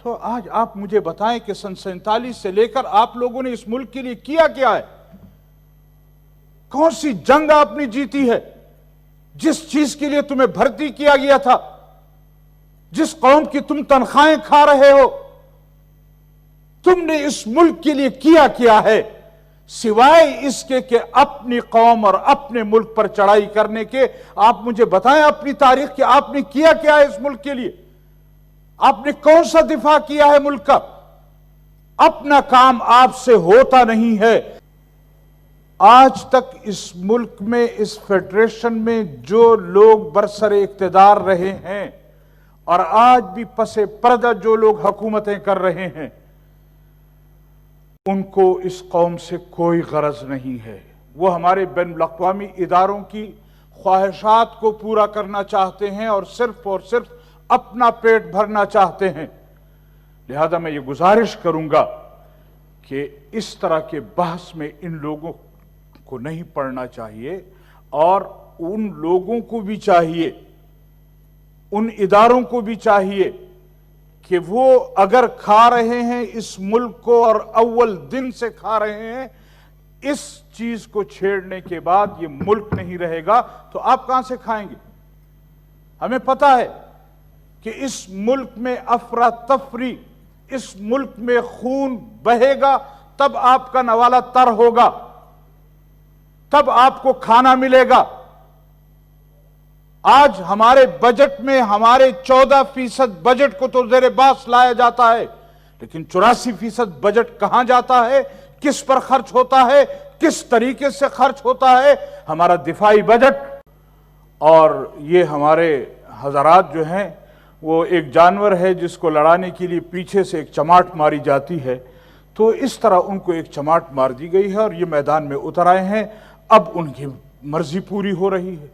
तो आज आप मुझे बताएं कि सन 47 से लेकर आप लोगों ने इस मुल्क के लिए किया क्या है? कौन सी जंग आपने जीती है? जिस चीज के लिए तुम्हें भर्ती किया गया था, जिस कौम की तुम तनख्वाहें खा रहे हो, तुमने इस मुल्क के लिए किया क्या है सिवाय इसके कि अपनी कौम और अपने मुल्क पर चढ़ाई करने के? आप मुझे बताएं अपनी तारीख कि आपने किया क्या है इस मुल्क के लिए? आपने कौन सा दिफा किया है मुल्क का? अपना काम आपसे होता नहीं है। आज तक इस मुल्क में, इस फेडरेशन में जो लोग बरसरे इक्तदार रहे हैं और आज भी पसे पर्दा जो लोग हुकूमतें कर रहे हैं, उनको इस कौम से कोई गरज नहीं है। वो हमारे बैनुल-अक़वामी इदारों की ख्वाहिशात को पूरा करना चाहते हैं और सिर्फ अपना पेट भरना चाहते हैं। लिहाजा मैं ये गुजारिश करूंगा कि इस तरह के बहस में इन लोगों को नहीं पढ़ना चाहिए और उन लोगों को भी चाहिए, उन इदारों को भी चाहिए कि वो अगर खा रहे हैं इस मुल्क को और अव्वल दिन से खा रहे हैं, इस चीज को छेड़ने के बाद ये मुल्क नहीं रहेगा तो आप कहां से खाएंगे? हमें पता है कि इस मुल्क में अफरा तफरी, इस मुल्क में खून बहेगा, तब आपका नवाला तर होगा, तब आपको खाना मिलेगा। आज हमारे बजट में हमारे 14% बजट को तो ज़ेरे बास लाया जाता है, लेकिन 84% बजट कहां जाता है, किस पर खर्च होता है, किस तरीके से खर्च होता है? हमारा दिफाई बजट। और ये हमारे हजरात जो हैं वो एक जानवर है जिसको लड़ाने के लिए पीछे से एक चमाट मारी जाती है, तो इस तरह उनको एक चमाट मार दी गई है और ये मैदान में उतर आए हैं। अब उनकी मर्जी पूरी हो रही है।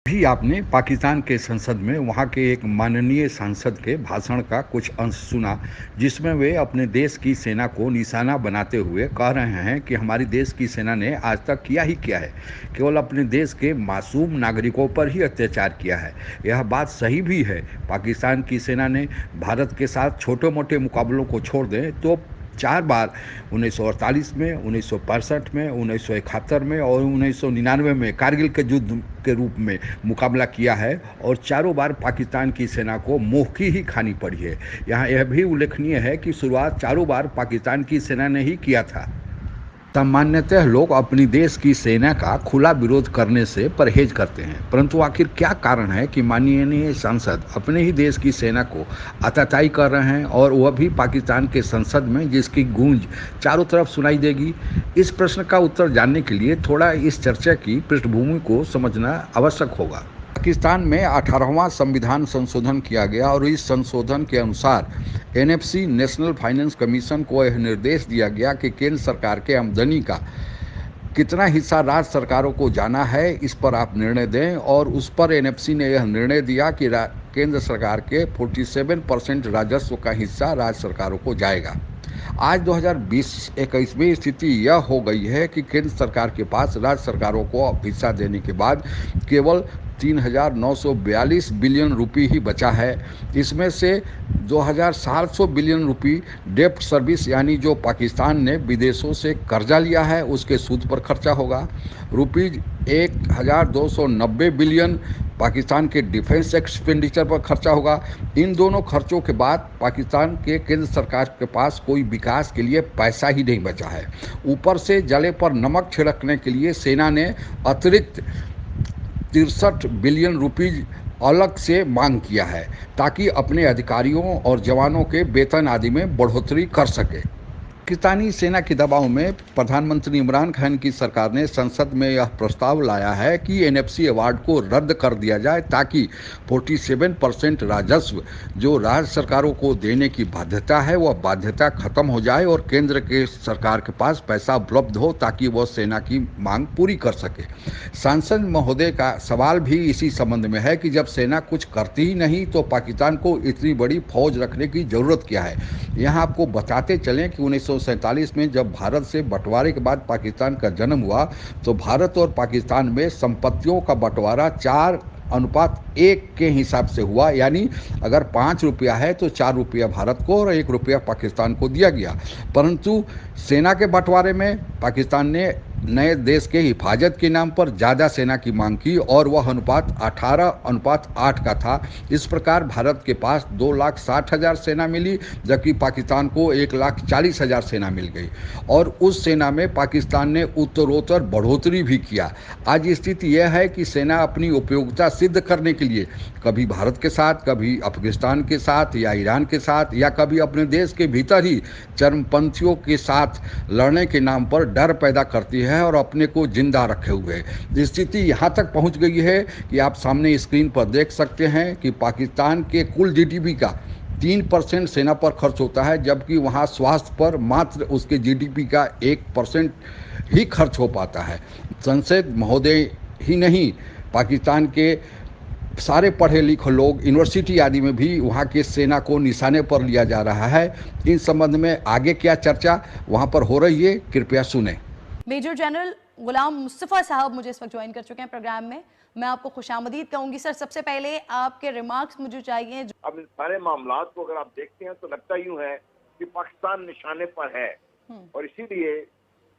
भी आपने पाकिस्तान के संसद में वहाँ के एक माननीय सांसद के भाषण का कुछ अंश सुना, जिसमें वे अपने देश की सेना को निशाना बनाते हुए कह रहे हैं कि हमारी देश की सेना ने आज तक किया ही क्या है, केवल अपने देश के मासूम नागरिकों पर ही अत्याचार किया है। यह बात सही भी है। पाकिस्तान की सेना ने भारत के साथ छोटे मोटे मुकाबलों को छोड़ दें तो 4 बार 1948 में, 1965 में, 1971 में और 1999 में कारगिल के युद्ध के रूप में मुकाबला किया है और चारों बार पाकिस्तान की सेना को मुँह की ही खानी पड़ी है। यहाँ यह भी उल्लेखनीय है कि शुरुआत चारों बार पाकिस्तान की सेना ने ही किया था। सामान्यतः लोग अपनी देश की सेना का खुला विरोध करने से परहेज करते हैं, परंतु आखिर क्या कारण है कि माननीय सांसद अपने ही देश की सेना को आताताई कर रहे हैं और वह भी पाकिस्तान के संसद में, जिसकी गूंज चारों तरफ सुनाई देगी? इस प्रश्न का उत्तर जानने के लिए थोड़ा इस चर्चा की पृष्ठभूमि को समझना आवश्यक होगा। पाकिस्तान में 18वां संविधान संशोधन किया गया और इस संशोधन के अनुसार एनएफसी नेशनल फाइनेंस कमीशन को यह निर्देश दिया गया कि केंद्र सरकार के आमदनी का कितना हिस्सा राज्य सरकारों को जाना है, इस पर आप निर्णय दें। और उस पर एनएफसी ने यह निर्णय दिया कि केंद्र सरकार के 47% राजस्व का हिस्सा राज्य सरकारों को जाएगा। आज 2020-21 में स्थिति यह हो गई है कि केंद्र सरकार के पास राज्य सरकारों को हिस्सा देने के बाद केवल 3,942 बिलियन रुपये ही बचा है। इसमें से 2,700 बिलियन रुपये डेब्ट सर्विस यानी जो पाकिस्तान ने विदेशों से कर्जा लिया है उसके सूद पर खर्चा होगा। रुपीज़ 1,290 बिलियन पाकिस्तान के डिफेंस एक्सपेंडिचर पर खर्चा होगा। इन दोनों खर्चों के बाद पाकिस्तान के केंद्र सरकार के पास कोई विकास के लिए पैसा ही नहीं बचा है। ऊपर से जले पर नमक छिड़कने के लिए सेना ने अतिरिक्त 63 बिलियन रुपीज़ अलग से मांग किया है ताकि अपने अधिकारियों और जवानों के वेतन आदि में बढ़ोतरी कर सके। पाकिस्तानी सेना के दबाव में प्रधानमंत्री इमरान खान की सरकार ने संसद में यह प्रस्ताव लाया है कि एनएफसी अवार्ड को रद्द कर दिया जाए ताकि 47% राजस्व जो राज्य सरकारों को देने की बाध्यता है वह बाध्यता खत्म हो जाए और केंद्र के सरकार के पास पैसा उपलब्ध हो ताकि वह सेना की मांग पूरी कर सके। सांसद महोदय का सवाल भी इसी संबंध में है कि जब सेना कुछ करती ही नहीं तो पाकिस्तान को इतनी बड़ी फौज रखने की जरूरत क्या है। यहाँ आपको बताते चलें कि 1947 में जब भारत से बंटवारे के बाद पाकिस्तान का जन्म हुआ, तो भारत और पाकिस्तान में संपत्तियों का बंटवारा 4:1 के हिसाब से हुआ। यानी अगर 5 रुपया है तो 4 रुपया भारत को और 1 रुपया पाकिस्तान को दिया गया। परंतु सेना के बंटवारे में पाकिस्तान ने नए देश के हिफाजत के नाम पर ज़्यादा सेना की मांग की और वह अनुपात 18:8 का था। इस प्रकार भारत के पास 2,60,000 सेना मिली, जबकि पाकिस्तान को 1,40,000 सेना मिल गई। और उस सेना में पाकिस्तान ने उत्तरोत्तर बढ़ोतरी भी किया। आज स्थिति यह है कि सेना अपनी उपयोगिता सिद्ध करने के लिए कभी भारत के साथ, कभी अफगानिस्तान के साथ या ईरान के साथ, या कभी अपने देश के भीतर ही चरमपंथियों के साथ लड़ने के नाम पर डर पैदा करती है और अपने को जिंदा रखे हुए है। स्थिति यहाँ तक पहुँच गई है कि आप सामने स्क्रीन पर देख सकते हैं कि पाकिस्तान के कुल जीडीपी का 3% सेना पर खर्च होता है, जबकि वहाँ स्वास्थ्य पर मात्र उसके जीडीपी का 1% ही खर्च हो पाता है। संसद महोदय ही नहीं, पाकिस्तान के सारे पढ़े लिखे लोग यूनिवर्सिटी आदि में भी वहाँ के सेना को निशाने पर लिया जा रहा है। इन संबंध में आगे क्या चर्चा वहाँ पर हो रही है, कृपया सुने। मेजर जनरल गुलाम मुस्तफ़ा साहब मुझे इस वक्त ज्वाइन कर चुके हैं प्रोग्राम में। मैं आपको खुशामदीद कहूंगी। सर, सबसे पहले आपके रिमार्क्स मुझे चाहिए। अब इन सारे मामलात को अगर आप देखते हैं तो लगता यूं है कि पाकिस्तान निशाने पर है और इसीलिए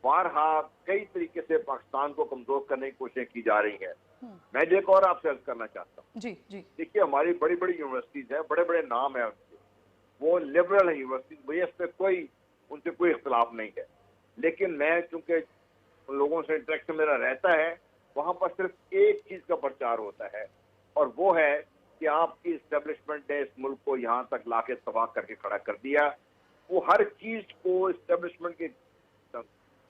बारहा कई तरीके से पाकिस्तान को कमजोर करने की कोशिश की जा रही है। मैं एक और आपसे अर्ज करना चाहता हूँ। जी जी। देखिए, हमारी बड़ी बड़ी यूनिवर्सिटीज है, बड़े बड़े नाम है उनके, वो लिबरल है यूनिवर्सिटीज, मुझे इस पर उनसे कोई इख्तलाफ नहीं है। लेकिन मैं चूंकि लोगों से इंटरेक्शन मेरा रहता है, वहां पर सिर्फ एक चीज का प्रचार होता है और वो है कि आपकी इस्टेब्लिशमेंट ने इस मुल्क को यहाँ तक लाके तबाह करके खड़ा कर दिया। वो हर चीज को इस्टेब्लिशमेंट के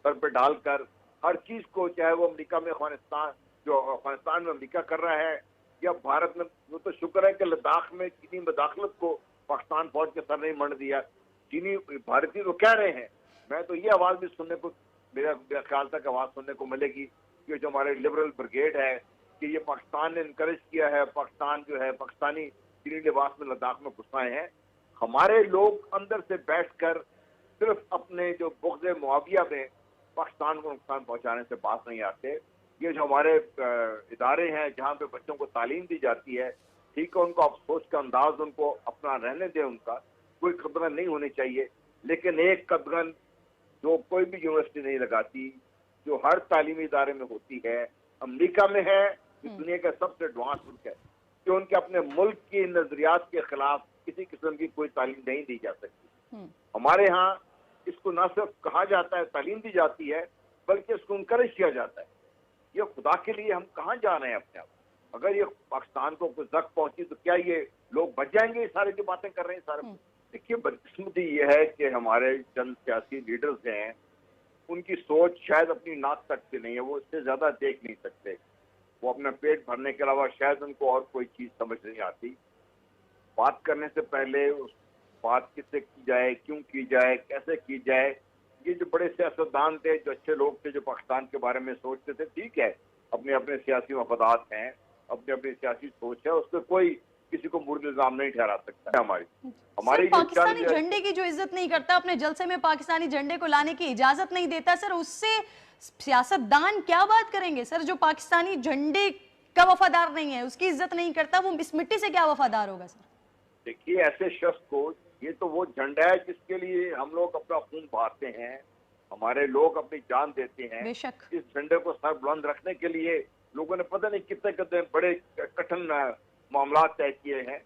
सर पे डालकर, हर चीज को, चाहे वो अमेरिका में अफगानिस्तान में अमेरिका कर रहा है या भारत में, वो तो शुक्र है कि लद्दाख में चीनी मदाखलत को पाकिस्तान फौज के सर नहीं मर दिया। चीनी भारतीय तो कह रहे हैं, मैं तो ये आवाज भी सुनने को, मेरा ख्याल तक आवाज सुनने को मिलेगी कि जो हमारे लिबरल ब्रिगेड है कि ये पाकिस्तान ने इनकरेज किया है, पाकिस्तान जो है पाकिस्तानी चीनी लिबास में लद्दाख में घुसाए हैं। हमारे लोग अंदर से बैठकर सिर्फ अपने जो बुग़्ज़े मुआविया में पाकिस्तान को नुकसान पहुंचाने से बात नहीं आते। ये जो हमारे इदारे हैं जहाँ पे बच्चों को तालीम दी जाती है, ठीक है, उनको अफसोस का अंदाज उनको अपना रहने दें, उनका कोई कदगन नहीं होनी चाहिए। लेकिन एक कदगन जो कोई भी यूनिवर्सिटी नहीं लगाती, जो हर तालीमी इदारे में होती है, अमेरिका में है, दुनिया का सबसे एडवांस मुल्क है, कि उनके अपने मुल्क की नजरियात के खिलाफ किसी किस्म की कोई तालीम नहीं दी जा सकती। हमारे यहाँ इसको न सिर्फ कहा जाता है, तालीम दी जाती है, बल्कि इसको इनकरेज किया जाता है। ये खुदा के लिए हम कहाँ जा रहे हैं अपने आप? अगर ये पाकिस्तान को कुछ जख्म पहुंची तो क्या ये लोग बच जाएंगे? सारे जो बातें कर रहे हैं सारे। देखिए, बदकिस्मती ये है कि हमारे चंद सियासी लीडर्स हैं, उनकी सोच शायद अपनी नाक तक से नहीं है, वो इससे ज्यादा देख नहीं सकते। वो अपना पेट भरने के अलावा शायद उनको और कोई चीज समझ नहीं आती। बात करने से पहले उस बात किससे की जाए, क्यों की जाए, कैसे की जाए, ये जो बड़े सियासतदान थे, जो अच्छे लोग थे, जो पाकिस्तान के बारे में सोचते थे, ठीक है, अपने अपने सियासी मफादात हैं, अपनी अपनी सियासी सोच है, उस पर कोई किसी को मुर्द इल्जाम नहीं ठहरा सकता है। हमारी पाकिस्तानी झंडे की जो इज्जत नहीं करता, अपने जलसे में पाकिस्तानी झंडे को लाने की इजाजत नहीं देता, सर उससे सियासतदान क्या बात करेंगे? सर, जो पाकिस्तानी झंडे का वफादार नहीं है, उसकी इज्जत नहीं करता, वो इस मिट्टी से क्या वफादार होगा? सर देखिए, ऐसे शख्स को, ये तो वो झंडा है जिसके लिए हम लोग अपना खून बहाते हैं, हमारे लोग अपनी जान देते हैं। बेशक इस झंडे को सर बुलंद रखने के लिए लोगों ने पता नहीं कितने कितने बड़े कठिन मामला तय किए हैं।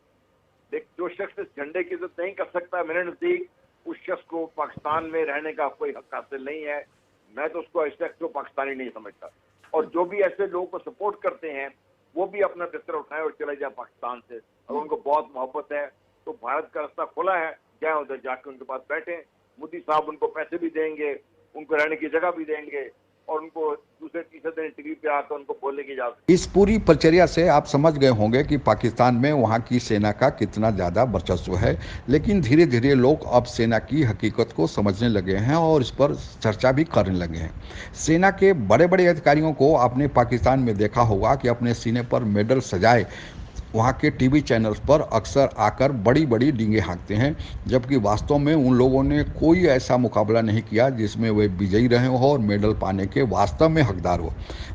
जो शख्स इस झंडे की इज्जत नहीं कर सकता, मेरे नजदीक उस शख्स को पाकिस्तान में रहने का कोई हक हासिल नहीं है। मैं तो उसको इस शख्स को पाकिस्तानी नहीं समझता। और जो भी ऐसे लोगों को सपोर्ट करते हैं, वो भी अपना बिस्तर उठाए और चले जाए पाकिस्तान से। अगर उनको बहुत मोहब्बत है तो भारत का रास्ता खुला है, जाए उधर जाके उनके पास बैठे। मोदी साहब उनको पैसे भी देंगे, उनको रहने की जगह भी देंगे और उनको दूसरे तीसरे दिन टीवी पे आकर उनको बोलने की इजाजत। इस पूरी प्रक्रिया से आप समझ गए होंगे कि पाकिस्तान में वहाँ की सेना का कितना ज़्यादा वर्चस्व है। लेकिन धीरे धीरे लोग अब सेना की हकीकत को समझने लगे हैं और इस पर चर्चा भी करने लगे हैं। सेना के बड़े बड़े अधिकारियों को आपने पाकिस्तान में देखा होगा कि अपने सीने पर मेडल सजाए वहाँ के टीवी चैनल्स पर अक्सर आकर बड़ी बड़ी डींगे हाँकते हैं, जबकि वास्तव में उन लोगों ने कोई ऐसा मुकाबला नहीं किया जिसमें वे विजयी रहे हो और मेडल पाने के वास्तव में हकदार हो।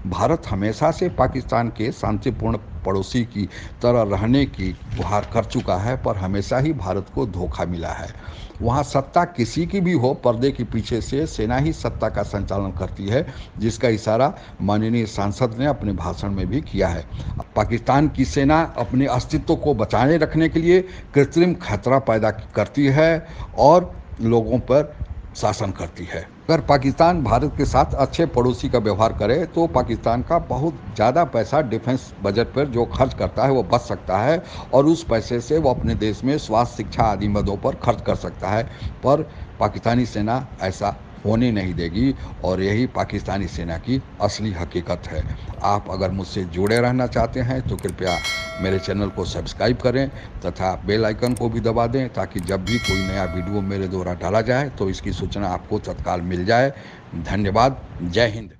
भारत हमेशा से पाकिस्तान के शांतिपूर्ण पड़ोसी की तरह रहने की गुहार कर चुका है, पर हमेशा ही भारत को धोखा मिला है। वहाँ सत्ता किसी की भी हो, पर्दे के पीछे से सेना ही सत्ता का संचालन करती है, जिसका इशारा माननीय सांसद ने अपने भाषण में भी किया है। पाकिस्तान की सेना अपने अस्तित्व को बचाए रखने के लिए कृत्रिम खतरा पैदा करती है और लोगों पर शासन करती है। अगर पाकिस्तान भारत के साथ अच्छे पड़ोसी का व्यवहार करे तो पाकिस्तान का बहुत ज़्यादा पैसा डिफेंस बजट पर जो खर्च करता है वो बच सकता है और उस पैसे से वो अपने देश में स्वास्थ्य, शिक्षा आदि मदों पर खर्च कर सकता है। पर पाकिस्तानी सेना ऐसा होने नहीं देगी और यही पाकिस्तानी सेना की असली हकीकत है। आप अगर मुझसे जुड़े रहना चाहते हैं तो कृपया मेरे चैनल को सब्सक्राइब करें तथा बेल आइकन को भी दबा दें, ताकि जब भी कोई नया वीडियो मेरे द्वारा डाला जाए तो इसकी सूचना आपको तत्काल मिल जाए। धन्यवाद। जय हिंद।